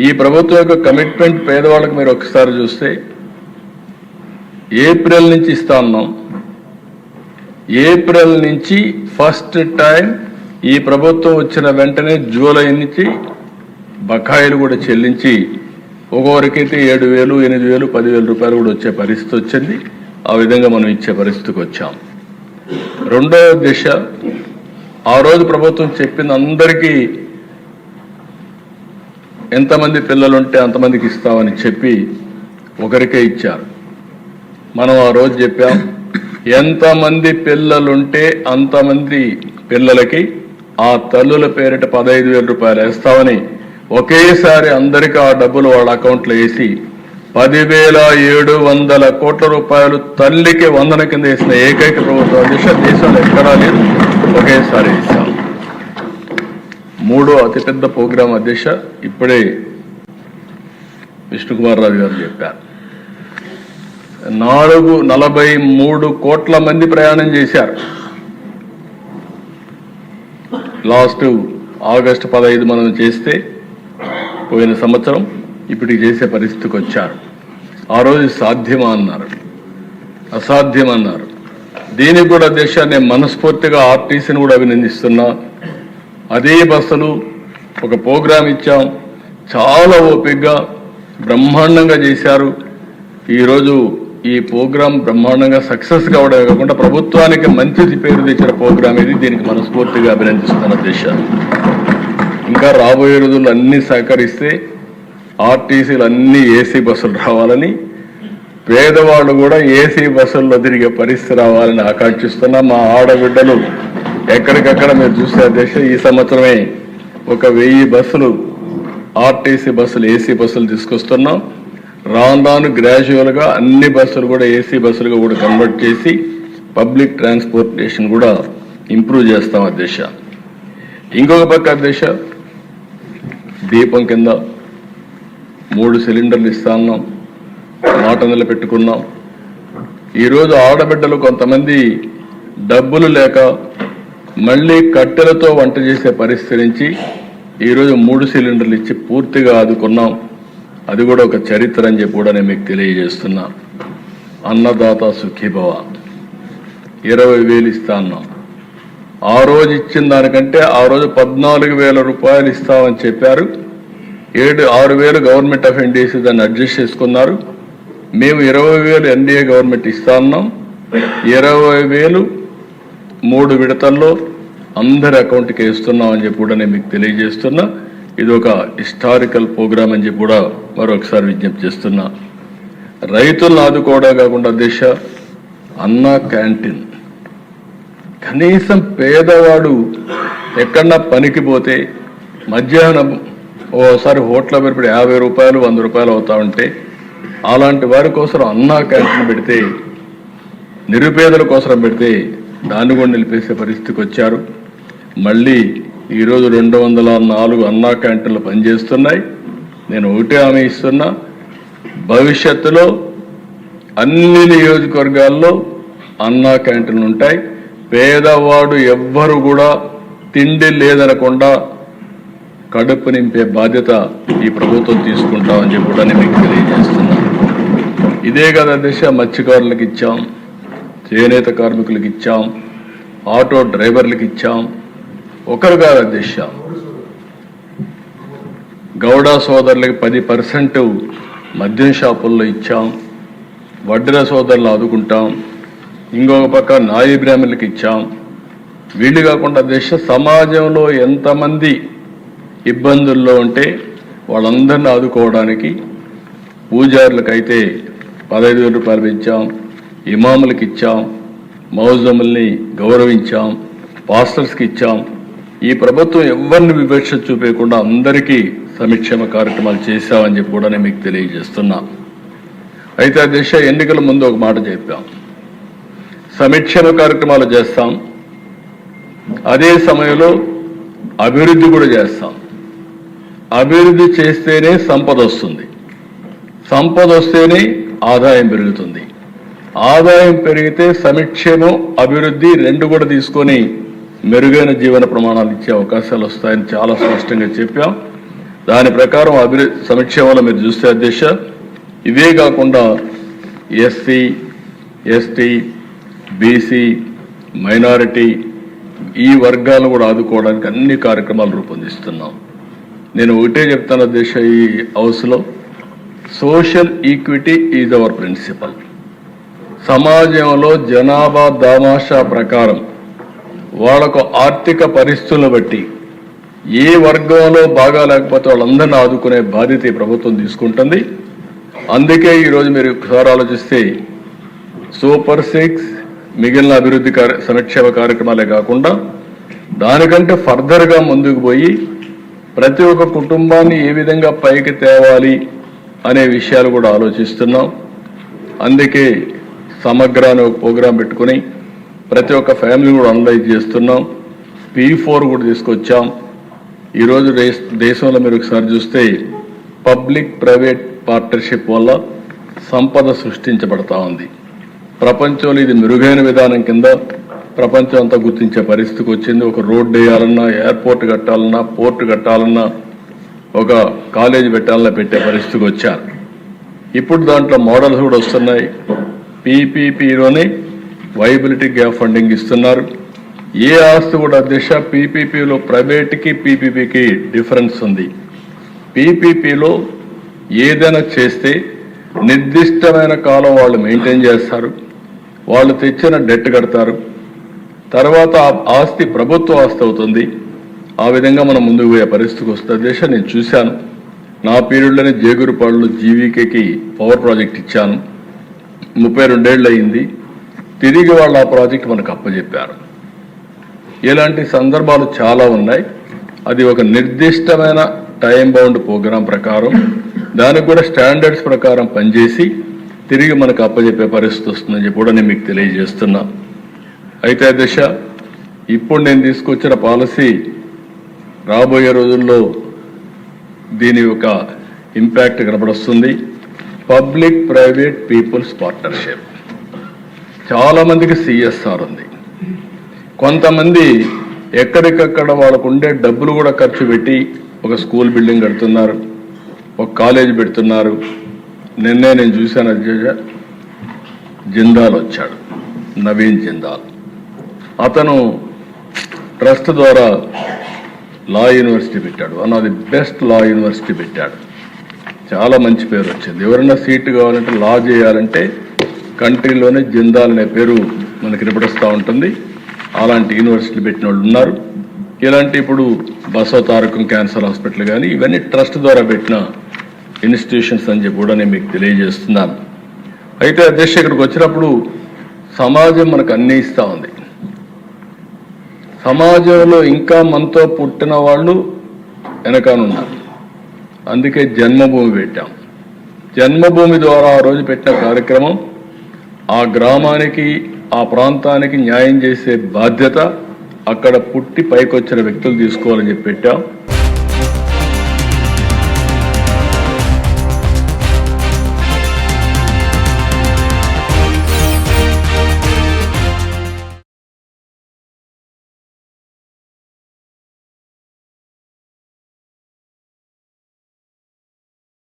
ఈ ప్రభుత్వం యొక్క కమిట్మెంట్ పేదవాళ్ళకి మీరు ఒకసారి చూస్తే ఏప్రిల్ నుంచి ఇస్తా ఉన్నాం. ఏప్రిల్ నుంచి ఫస్ట్ టైం ఈ ప్రభుత్వం వచ్చిన వెంటనే జూలై నుంచి బకాయిలు కూడా చెల్లించి ఒక్కొక్కరికైతే 7,000, 8,000, 10,000 రూపాయలు కూడా వచ్చే పరిస్థితి వచ్చింది. ఆ విధంగా మనం ఇచ్చే పరిస్థితికి వచ్చాం. రెండవ దిశ, ఆ రోజు ప్రభుత్వం చెప్పింది అందరికీ ఎంతమంది పిల్లలు ఉంటే అంతమందికి ఇస్తామని చెప్పి ఒకరికే ఇచ్చారు. మనం ఆ రోజు చెప్పాం ఎంతమంది పిల్లలుంటే అంతమంది పిల్లలకి ఆ తల్లుల పేరిట 15,000 రూపాయలు వేస్తామని ఒకేసారి అందరికీ ఆ డబ్బులు వాళ్ళ అకౌంట్లో వేసి 10,700 కోట్ల రూపాయలు తల్లికి వందన కింద వేసిన ఏకైక ప్రభుత్వం దేశంలో ఎక్కడా లేదు. ఒకేసారి వేసాం. మూడో అతిపెద్ద ప్రోగ్రాం అధ్యక్ష ఇప్పుడే విష్ణుకుమార్ రాజు గారు చెప్పారు. 43 కోట్ల మంది ప్రయాణం చేశారు. లాస్ట్ ఆగస్టు 15 మనం చేస్తే పోయిన సంవత్సరం ఇప్పటికి చేసే పరిస్థితికి వచ్చారు. ఆ రోజు సాధ్యమా అన్నారు, అసాధ్యమన్నారు. దీనికి కూడా దేశాన్ని మనస్ఫూర్తిగా ఆర్టీసీని కూడా అభినందిస్తున్నా. అదే బస్సులు ఒక ప్రోగ్రాం ఇచ్చాం, చాలా ఓపికగా బ్రహ్మాండంగా చేశారు. ఈరోజు ఈ ప్రోగ్రాం బ్రహ్మాండంగా సక్సెస్ కావడమే కాకుండా ప్రభుత్వానికి మంచి పేరు తెచ్చిన ప్రోగ్రాం ఇది. దీనికి మనస్ఫూర్తిగా అభినందిస్తున్న దేశాలు. ఇంకా రాబోయే రోజుల్లో అన్ని సహకరిస్తే ఆర్టీసీలు అన్ని ఏసీ బస్సులు రావాలని, పేదవాళ్ళు కూడా ఏసీ బస్సుల్లో తిరిగే పరిస్థితి రావాలని ఆకాంక్షిస్తున్నా. మా ఆడబిడ్డలు ఎక్కడికక్కడ మీరు చూస్తే దేశ ఈ సంవత్సరమే 1,000 బస్సులు ఆర్టీసీ బస్సులు ఏసీ బస్సులు తీసుకొస్తున్నాం. రాను గ్రాడ్యువల్గా అన్ని బస్సులు కూడా ఏసీ బస్సులుగా కూడా కన్వర్ట్ చేసి పబ్లిక్ ట్రాన్స్పోర్టేషన్ కూడా ఇంప్రూవ్ చేస్తాం అధ్యక్ష. ఇంకొక పక్క అధ్యక్ష, దీపం కింద 3 సిలిండర్లు ఇస్తా ఉన్నాం, మాట నిలబెట్టుకున్నాం. ఈరోజు ఆడబిడ్డలు కొంతమంది డబ్బులు లేక మళ్ళీ కట్టెలతో వంట చేసే పరిస్థితి నుంచి ఈరోజు 3 సిలిండర్లు ఇచ్చి పూర్తిగా ఆదుకున్నాం. అది కూడా ఒక చరిత్ర అని చెప్పి కూడా నేను మీకు తెలియజేస్తున్నా. అన్నదాత సుఖీభవ 20,000 ఇస్తా అన్నాం. ఆ రోజు ఇచ్చిన దానికంటే ఆ రోజు 14,000 రూపాయలు ఇస్తామని చెప్పారు. 6,000 గవర్నమెంట్ ఆఫ్ ఇండియా దాన్ని అడ్జస్ట్ చేసుకున్నారు. మేము 20,000 ఎన్డీఏ గవర్నమెంట్ ఇస్తా ఉన్నాం. 20,000 3 విడతల్లో అందరి అకౌంట్కి వేస్తున్నామని చెప్పి కూడా నేను మీకు తెలియజేస్తున్నా. ఇది ఒక హిస్టారికల్ ప్రోగ్రామ్ అని చెప్పి కూడా మరొకసారి విజ్ఞప్తి చేస్తున్నా. రైతులను ఆదుకోవడం కాకుండా దేశ అన్న క్యాంటీన్, కనీసం పేదవాడు ఎక్కడన్నా పనికి పోతే మధ్యాహ్నం ఓసారి హోటల్ పెరిపడి 50 రూపాయలు 100 రూపాయలు అవుతా ఉంటే అలాంటి వారి కోసం అన్నా క్యాంటీన్ పెడితే, నిరుపేదల కోసం పెడితే దాన్ని కూడా నిలిపేసే పరిస్థితికి వచ్చారు. మళ్ళీ ఈరోజు 204 అన్నా క్యాంటీన్లు పనిచేస్తున్నాయి. నేను ఒకటే హామీ ఇస్తున్నా, భవిష్యత్తులో అన్ని నియోజకవర్గాల్లో అన్నా క్యాంటీన్లు ఉంటాయి. పేదవాడు ఎవ్వరు కూడా తిండి లేదనకుండా కడుపు నింపే బాధ్యత ఈ ప్రభుత్వం తీసుకుంటామని చెప్పి కూడా నేను మీకు తెలియజేస్తున్నా. ఇదే కదా దిశ మత్స్యకారులకు ఇచ్చాం, చేనేత కార్మికులకు ఇచ్చాం, ఆటో డ్రైవర్లకు ఇచ్చాం. ఒకరు కాదు దిశ, గౌడ సోదరులకి 10% మద్యం షాపుల్లో ఇచ్చాం. వడ్డెర సోదరులు ఆదుకుంటాం. ఇంకొక పక్క నాయి బ్రాహ్మణులకు ఇచ్చాం. వీళ్ళు కాకుండా దేశ సమాజంలో ఎంతమంది ఇబ్బందుల్లో ఉంటే వాళ్ళందరినీ ఆదుకోవడానికి పూజారులకైతే 15,000 రూపాయలు పెంచాం, ఇమాములకు ఇచ్చాం, మౌజముల్ని గౌరవించాం, పాస్టర్స్కి ఇచ్చాం. ఈ ప్రభుత్వం ఎవరిని వివక్ష చూపేయకుండా అందరికీ సంక్షేమ కార్యక్రమాలు చేశామని చెప్పి కూడా నేను మీకు తెలియజేస్తున్నా. అయితే ఆ దేశ ఎన్నికల ముందు ఒక మాట చెప్పాం, సంక్షేమ కార్యక్రమాలు చేస్తాం, అదే సమయంలో అభివృద్ధి కూడా చేస్తాం. అభివృద్ధి చేస్తేనే సంపద వస్తుంది, సంపద వస్తేనే ఆదాయం పెరుగుతుంది. ఆదాయం పెరిగితే సంక్షేమం అభివృద్ధి రెండు కూడా తీసుకొని మెరుగైన జీవన ప్రమాణాలు ఇచ్చే అవకాశాలు వస్తాయని చాలా స్పష్టంగా చెప్పాం. దాని ప్రకారం సంక్షేమంలో మీరు చూస్తే అధ్యక్ష, ఇవే కాకుండా ఎస్సీ, ఎస్టీ, బీసీ, మైనారిటీ ఈ వర్గాలను కూడా ఆదుకోవడానికి అన్ని కార్యక్రమాలు రూపొందిస్తున్నాం. నేను ఒకటే చెప్తాను అధ్యక్ష, ఈ హౌస్లో social equity is our principle. సమాజంలో జనాభా దామాషా ప్రకారం వాళ్ళకు ఆర్థిక పరిస్థితులను బట్టి ఏ వర్గంలో బాగా లేకపోతే వాళ్ళందరినీ ఆదుకునే బాధ్యత ఈ ప్రభుత్వం తీసుకుంటుంది. అందుకే ఈరోజు మీరు ఒకసారి ఆలోచిస్తే సూపర్ 6 మిగిలిన అభివృద్ధి సంక్షేమ కార్యక్రమాలే కాకుండా దానికంటే ఫర్దర్గా ముందుకు పోయి ప్రతి ఒక్క కుటుంబాన్ని ఏ విధంగా పైకి తేవాలి అనే విషయాలు కూడా ఆలోచిస్తున్నాం. అందుకే సమగ్ర అనే ఒక ప్రోగ్రాం పెట్టుకుని ప్రతి ఒక్క ఫ్యామిలీ కూడా అనలైజ్ చేస్తున్నాం. P4 కూడా తీసుకొచ్చాం. ఈరోజు దేశంలో మీరు ఒకసారి చూస్తే పబ్లిక్ ప్రైవేట్ పార్ట్నర్షిప్ వల్ల సంపద సృష్టించబడతా ఉంది. ప్రపంచంలో ఇది మెరుగైన విధానం కింద ప్రపంచం అంతా గుర్తించే పరిస్థితికి వచ్చింది. ఒక రోడ్డు వేయాలన్నా, ఎయిర్పోర్ట్ కట్టాలన్నా, పోర్ట్ కట్టాలన్నా, ఒక కాలేజీ పెట్టాలన్నా పెట్టే పరిస్థితికి వచ్చారు. ఇప్పుడు దాంట్లో మోడల్స్ కూడా వస్తున్నాయి. పీపీపీలోనే వైబిలిటీ గ్యాప్ ఫండింగ్ ఇస్తున్నారు. ఏ ఆస్తి కూడా అధ్యక్ష పీపీపీలో ప్రైవేట్కి పీపీపీకి డిఫరెన్స్ ఉంది. పీపీపీలో ఏదైనా చేస్తే నిర్దిష్టమైన కాలం వాళ్ళు మెయింటైన్ చేస్తారు, వాళ్ళు తెచ్చిన డెట్ కడతారు, తర్వాత ఆస్తి ప్రభుత్వ ఆస్తి అవుతుంది. ఆ విధంగా మనం ముందుకు పోయే పరిస్థితికి వస్తుంది అధ్యక్ష. నేను చూశాను, నా పీరియడ్లోనే జేగురుపాడులో జీవీకేకి పవర్ ప్రాజెక్ట్ ఇచ్చాను. 32 ఏళ్ళు అయింది. తిరిగి వాళ్ళు ఆ ప్రాజెక్ట్ మనకు అప్పచెప్పారు. ఇలాంటి సందర్భాలు చాలా ఉన్నాయి. అది ఒక నిర్దిష్టమైన టైం బౌండ్ ప్రోగ్రాం ప్రకారం దానికి కూడా స్టాండర్డ్స్ ప్రకారం పనిచేసి తిరిగి మనకు అప్పచెప్పే పరిస్థితి వస్తుందని చెప్పి కూడా నేను మీకు తెలియజేస్తున్నా. అయితే దశ ఇప్పుడు నేను తీసుకొచ్చిన పాలసీ రాబోయే రోజుల్లో దీని యొక్క ఇంపాక్ట్ కనబడుస్తుంది. Public private people's partnership. చాలామందికి సిఎస్ఆర్ ఉంది. కొంతమంది ఎక్కడికక్కడ వాళ్ళకు ఉండే డబ్బులు కూడా ఖర్చు పెట్టి ఒక స్కూల్ బిల్డింగ్ కడుతున్నారు, ఒక కాలేజ్ పెడుతున్నారు. నిన్నే నేను చూశాను అధ్యక్ష, జిందాల్ వచ్చాడు, నవీన్ జిందాల్. అతను ట్రస్ట్ ద్వారా లా యూనివర్సిటీ పెట్టాడు. One of the best law university పెట్టాడు. చాలా మంచి పేరు వచ్చింది. ఎవరైనా సీటు కావాలంటే లా చేయాలంటే కంట్రీలోనే జిందాల్ అనే పేరు మనకి వినపడుస్తూ ఉంటుంది. అలాంటి యూనివర్సిటీలు పెట్టిన వాళ్ళు ఉన్నారు. ఇలాంటి ఇప్పుడు బసవ తారకం క్యాన్సర్ హాస్పిటల్ కానీ ఇవన్నీ ట్రస్ట్ ద్వారా పెట్టిన ఇన్స్టిట్యూషన్స్ అని చెప్పి కూడా నేను మీకు తెలియజేస్తున్నాను. అయితే అధ్యక్ష ఇక్కడికి వచ్చినప్పుడు సమాజం మనకు అన్నీ ఇస్తూ ఉంది. సమాజంలో ఇంకా మనతో పుట్టిన వాళ్ళు వెనకానున్నారు. అందుకే జన్మభూమి పెట్టాం. జన్మభూమి ద్వారా ఆ రోజు పెట్టిన కార్యక్రమం ఆ గ్రామానికి, ఆ ప్రాంతానికి న్యాయం చేసే బాధ్యత అక్కడ పుట్టి పైకొచ్చిన వ్యక్తులు తీసుకోవాలని చెప్పి పెట్టాం.